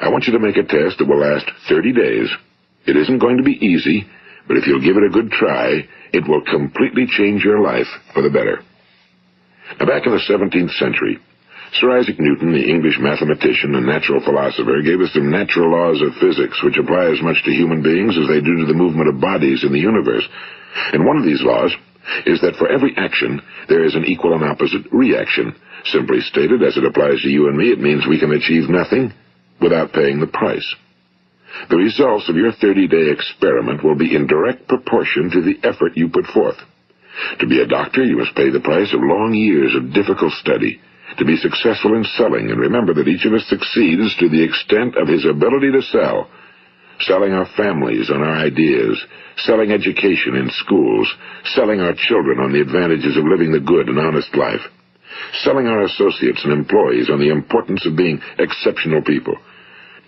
I want you to make a test that will last 30 days. It isn't going to be easy, but if you'll give it a good try, it will completely change your life for the better. Now, back in the 17th century, Sir Isaac Newton, the English mathematician and natural philosopher, gave us some natural laws of physics which apply as much to human beings as they do to the movement of bodies in the universe. And one of these laws is that for every action, there is an equal and opposite reaction. Simply stated, as it applies to you and me, it means we can achieve nothing without paying the price. The results of your 30-day experiment will be in direct proportion to the effort you put forth. To be a doctor, you must pay the price of long years of difficult study. To be successful in selling, and remember that each of us succeeds to the extent of his ability to sell. Selling our families on our ideas, selling education in schools, selling our children on the advantages of living the good and honest life, selling our associates and employees on the importance of being exceptional people.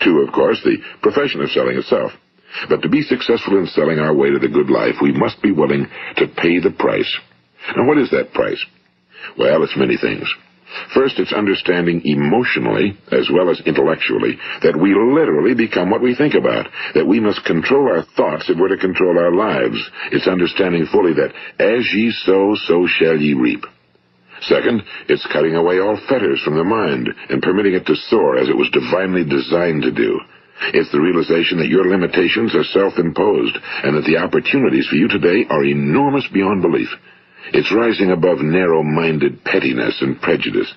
To, of course, the profession of selling itself. But to be successful in selling our way to the good life, we must be willing to pay the price. Now, what is that price? Well, it's many things. First, it's understanding emotionally, as well as intellectually, that we literally become what we think about, that we must control our thoughts if we're to control our lives. It's understanding fully that as ye sow, so shall ye reap. Second, it's cutting away all fetters from the mind and permitting it to soar as it was divinely designed to do. It's the realization that your limitations are self-imposed and that the opportunities for you today are enormous beyond belief. It's rising above narrow-minded pettiness and prejudice.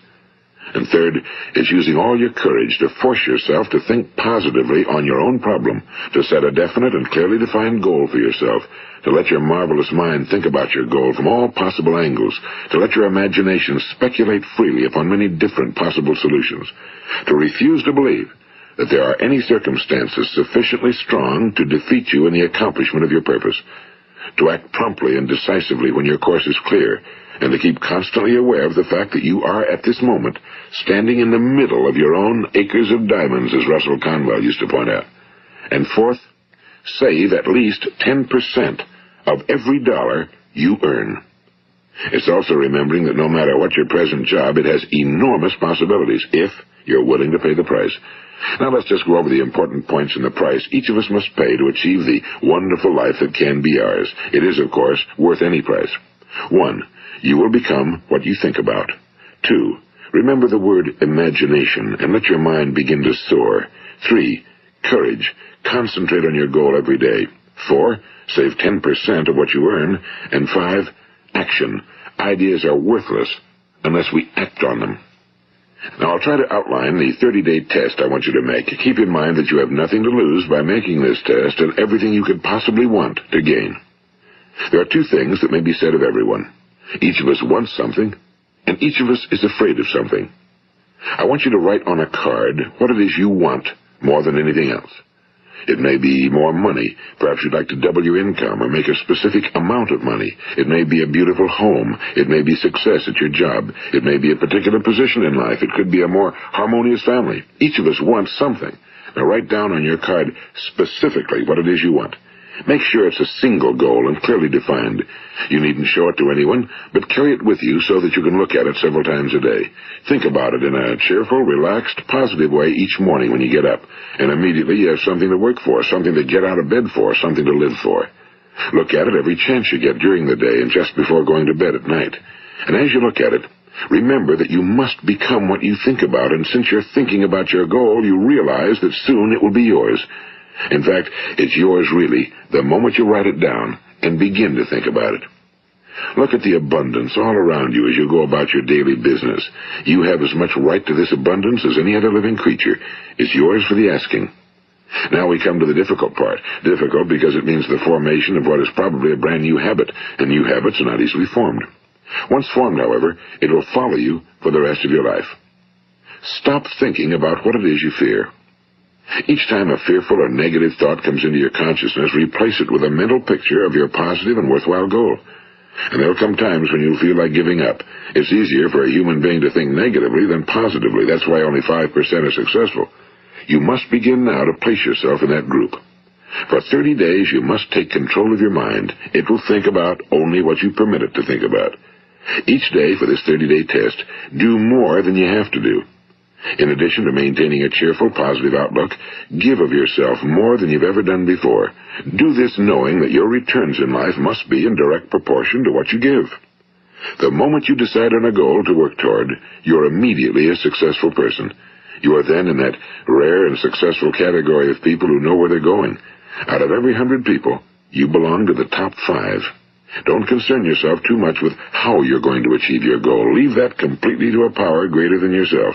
And third, it's using all your courage to force yourself to think positively on your own problem, to set a definite and clearly defined goal for yourself, to let your marvelous mind think about your goal from all possible angles, to let your imagination speculate freely upon many different possible solutions, to refuse to believe that there are any circumstances sufficiently strong to defeat you in the accomplishment of your purpose, to act promptly and decisively when your course is clear, and to keep constantly aware of the fact that you are, at this moment, standing in the middle of your own acres of diamonds, as Russell Conwell used to point out. And fourth, save at least 10% of every dollar you earn. It's also remembering that no matter what your present job, it has enormous possibilities if you're willing to pay the price. Now let's just go over the important points in the price each of us must pay to achieve the wonderful life that can be ours. It is, of course, worth any price. 1. You will become what you think about. 2. Remember the word imagination and let your mind begin to soar. 3. Courage. Concentrate on your goal every day. 4. Save 10% of what you earn. And 5. Action. Ideas are worthless unless we act on them. Now, I'll try to outline the 30-day test I want you to make. Keep in mind that you have nothing to lose by making this test and everything you could possibly want to gain. There are 2 things that may be said of everyone. Each of us wants something, and each of us is afraid of something. I want you to write on a card what it is you want more than anything else. It may be more money. Perhaps you'd like to double your income or make a specific amount of money. It may be a beautiful home. It may be success at your job. It may be a particular position in life. It could be a more harmonious family. Each of us wants something. Now write down on your card specifically what it is you want. Make sure it's a single goal and clearly defined. You needn't show it to anyone, but carry it with you so that you can look at it several times a day. Think about it in a cheerful, relaxed, positive way each morning when you get up, and immediately you have something to work for, something to get out of bed for, something to live for. Look at it every chance you get during the day and just before going to bed at night. And as you look at it, remember that you must become what you think about, and since you're thinking about your goal, you realize that soon it will be yours. In fact, it's yours really the moment you write it down and begin to think about it. Look at the abundance all around you as you go about your daily business. You have as much right to this abundance as any other living creature. It's yours for the asking. Now we come to the difficult part. Difficult because it means the formation of what is probably a brand new habit, and new habits are not easily formed. Once formed, however, it will follow you for the rest of your life. Stop thinking about what it is you fear. Each time a fearful or negative thought comes into your consciousness, replace it with a mental picture of your positive and worthwhile goal. And there will come times when you'll feel like giving up. It's easier for a human being to think negatively than positively. That's why only 5% are successful. You must begin now to place yourself in that group. For 30 days, you must take control of your mind. It will think about only what you permit it to think about. Each day for this 30-day test, do more than you have to do. In addition to maintaining a cheerful, positive outlook, give of yourself more than you've ever done before. Do this knowing that your returns in life must be in direct proportion to what you give. The moment you decide on a goal to work toward, you're immediately a successful person. You are then in that rare and successful category of people who know where they're going. Out of every 100 people, you belong to the top 5. Don't concern yourself too much with how you're going to achieve your goal. Leave that completely to a power greater than yourself.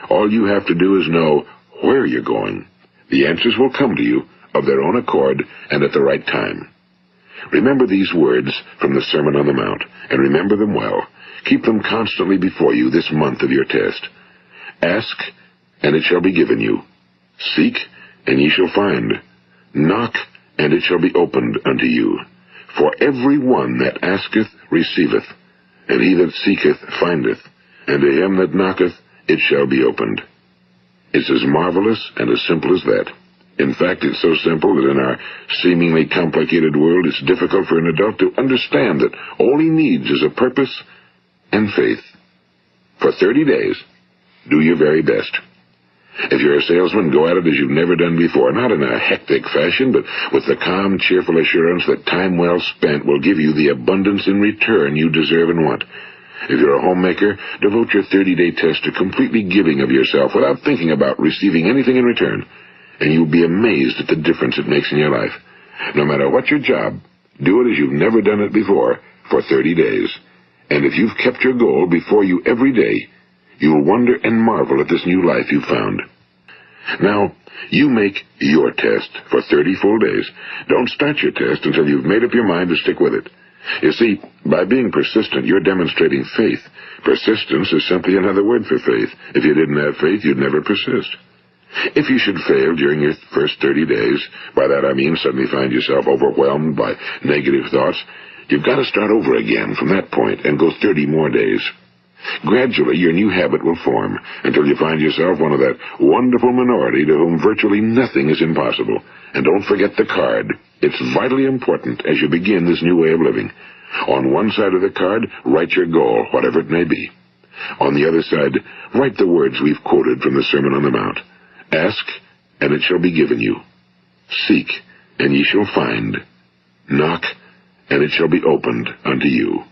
All you have to do is know where you're going. The answers will come to you of their own accord and at the right time. Remember these words from the Sermon on the Mount, and remember them well. Keep them constantly before you this month of your test. Ask, and it shall be given you. Seek, and ye shall find. Knock, and it shall be opened unto you. For every one that asketh receiveth, and he that seeketh findeth, and to him that knocketh it shall be opened. It's as marvelous and as simple as that. In fact, it's so simple that in our seemingly complicated world, it's difficult for an adult to understand that all he needs is a purpose and faith. For 30 days, do your very best. If you're a salesman, go at it as you've never done before, not in a hectic fashion, but with the calm, cheerful assurance that time well spent will give you the abundance in return you deserve and want. If you're a homemaker, devote your 30-day test to completely giving of yourself without thinking about receiving anything in return, and you'll be amazed at the difference it makes in your life. No matter what your job, do it as you've never done it before for 30 days. And if you've kept your goal before you every day, you'll wonder and marvel at this new life you've found. Now, you make your test for 30 full days. Don't start your test until you've made up your mind to stick with it. You see, by being persistent, you're demonstrating faith. Persistence is simply another word for faith. If you didn't have faith, you'd never persist. If you should fail during your first 30 days, by that I mean suddenly find yourself overwhelmed by negative thoughts, you've got to start over again from that point and go 30 more days. Gradually, your new habit will form until you find yourself one of that wonderful minority to whom virtually nothing is impossible. And don't forget the card. It's vitally important as you begin this new way of living. On one side of the card, write your goal, whatever it may be. On the other side, write the words we've quoted from the Sermon on the Mount. Ask, and it shall be given you. Seek, and ye shall find. Knock, and it shall be opened unto you.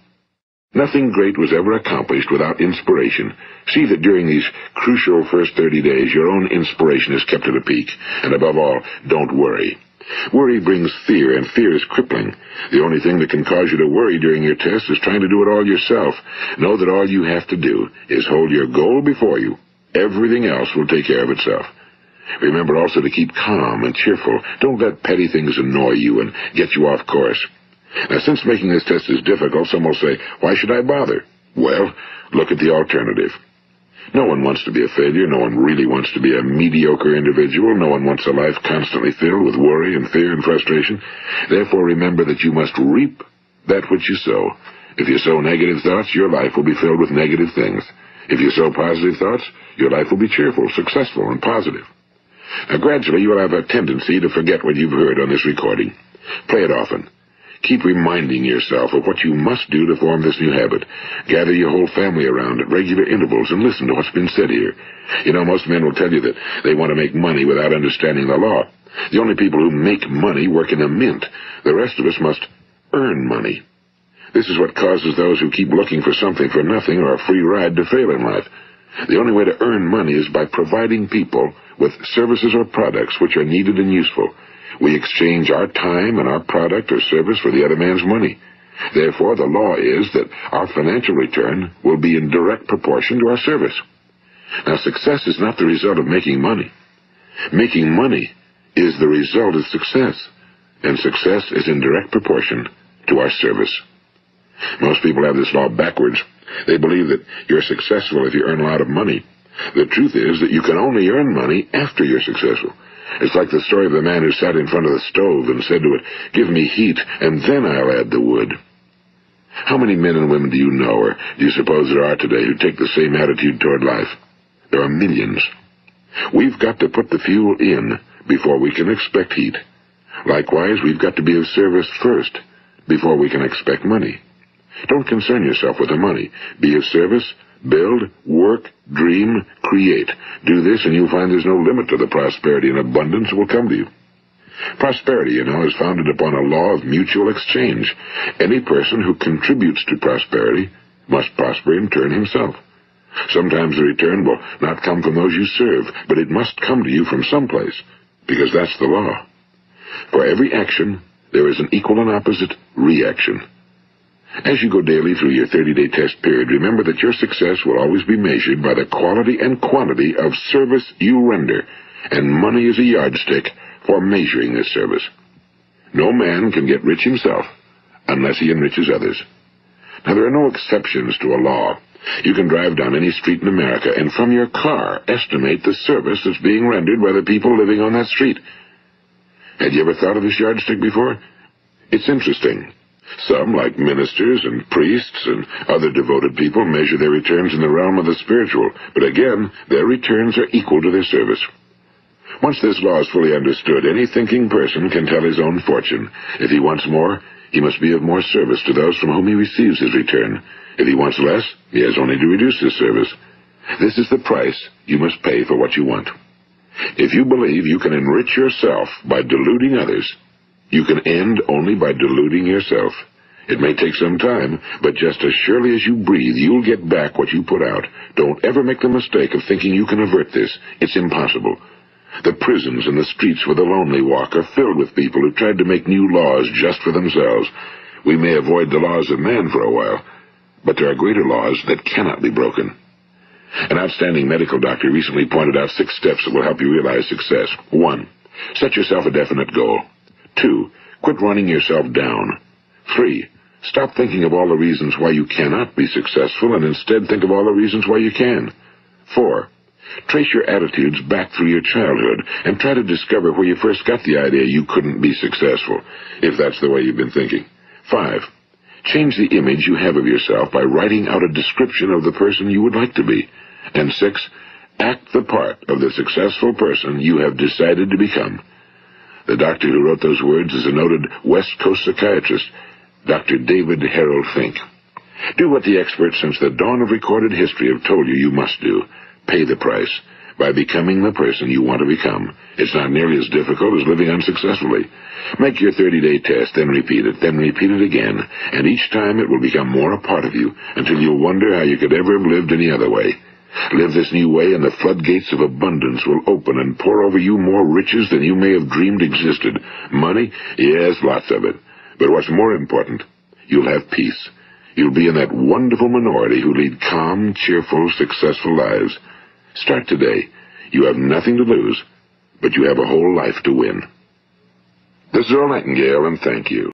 Nothing great was ever accomplished without inspiration. See that during these crucial first 30 days, your own inspiration is kept at a peak. And above all, don't worry. Worry brings fear, and fear is crippling. The only thing that can cause you to worry during your test is trying to do it all yourself. Know that all you have to do is hold your goal before you. Everything else will take care of itself. Remember also to keep calm and cheerful. Don't let petty things annoy you and get you off course. Now, since making this test is difficult, some will say, why should I bother? Well, look at the alternative. No one wants to be a failure. No one really wants to be a mediocre individual. No one wants a life constantly filled with worry and fear and frustration. Therefore, remember that you must reap that which you sow. If you sow negative thoughts, your life will be filled with negative things. If you sow positive thoughts, your life will be cheerful, successful, and positive. Now, gradually, you will have a tendency to forget what you've heard on this recording. Play it often. Keep reminding yourself of what you must do to form this new habit. Gather your whole family around at regular intervals and listen to what's been said here. You know, most men will tell you that they want to make money without understanding the law. The only people who make money work in a mint. The rest of us must earn money. This is what causes those who keep looking for something for nothing or a free ride to fail in life. The only way to earn money is by providing people with services or products which are needed and useful. We exchange our time and our product or service for the other man's money. Therefore, the law is that our financial return will be in direct proportion to our service. Now, success is not the result of making money. Making money is the result of success, and success is in direct proportion to our service. Most people have this law backwards. They believe that you're successful if you earn a lot of money. The truth is that you can only earn money after you're successful. It's like the story of the man who sat in front of the stove and said to it, "Give me heat, and then I'll add the wood." How many men and women do you know, or do you suppose there are today, who take the same attitude toward life? There are millions. We've got to put the fuel in before we can expect heat. Likewise, we've got to be of service first before we can expect money. Don't concern yourself with the money. Be of service Build, work, dream, create. Do this and you'll find there's no limit to the prosperity and abundance that will come to you. Prosperity, is founded upon a law of mutual exchange. Any person who contributes to prosperity must prosper in turn himself. Sometimes the return will not come from those you serve, but it must come to you from someplace, because that's the law. For every action, there is an equal and opposite reaction. As you go daily through your 30-day test period, remember that your success will always be measured by the quality and quantity of service you render, and money is a yardstick for measuring this service. No man can get rich himself unless he enriches others. Now, there are no exceptions to a law. You can drive down any street in America and from your car estimate the service that's being rendered by the people living on that street. Had you ever thought of this yardstick before? It's interesting. Some, like ministers and priests and other devoted people, measure their returns in the realm of the spiritual, but again, their returns are equal to their service. Once this law is fully understood, any thinking person can tell his own fortune. If he wants more, he must be of more service to those from whom he receives his return. If he wants less, he has only to reduce his service. This is the price you must pay for what you want. If you believe you can enrich yourself by deluding others, you can end only by deluding yourself. It may take some time, but just as surely as you breathe, you'll get back what you put out. Don't ever make the mistake of thinking you can avert this. It's impossible. The prisons and the streets where the lonely walk are filled with people who tried to make new laws just for themselves. We may avoid the laws of man for a while, but there are greater laws that cannot be broken. An outstanding medical doctor recently pointed out 6 steps that will help you realize success. 1. Set yourself a definite goal. 2. Quit running yourself down. 3. Stop thinking of all the reasons why you cannot be successful and instead think of all the reasons why you can. 4. Trace your attitudes back through your childhood and try to discover where you first got the idea you couldn't be successful, if that's the way you've been thinking. 5. Change the image you have of yourself by writing out a description of the person you would like to be. And 6. Act the part of the successful person you have decided to become. The doctor who wrote those words is a noted West Coast psychiatrist, Dr. David Harold Fink. Do what the experts since the dawn of recorded history have told you must do. Pay the price by becoming the person you want to become. It's not nearly as difficult as living unsuccessfully. Make your 30-day test, then repeat it again, and each time it will become more a part of you until you'll wonder how you could ever have lived any other way. Live this new way, and the floodgates of abundance will open and pour over you more riches than you may have dreamed existed. Money? Yes, lots of it. But what's more important, you'll have peace. You'll be in that wonderful minority who lead calm, cheerful, successful lives. Start today. You have nothing to lose, but you have a whole life to win. This is Earl Nightingale, and thank you.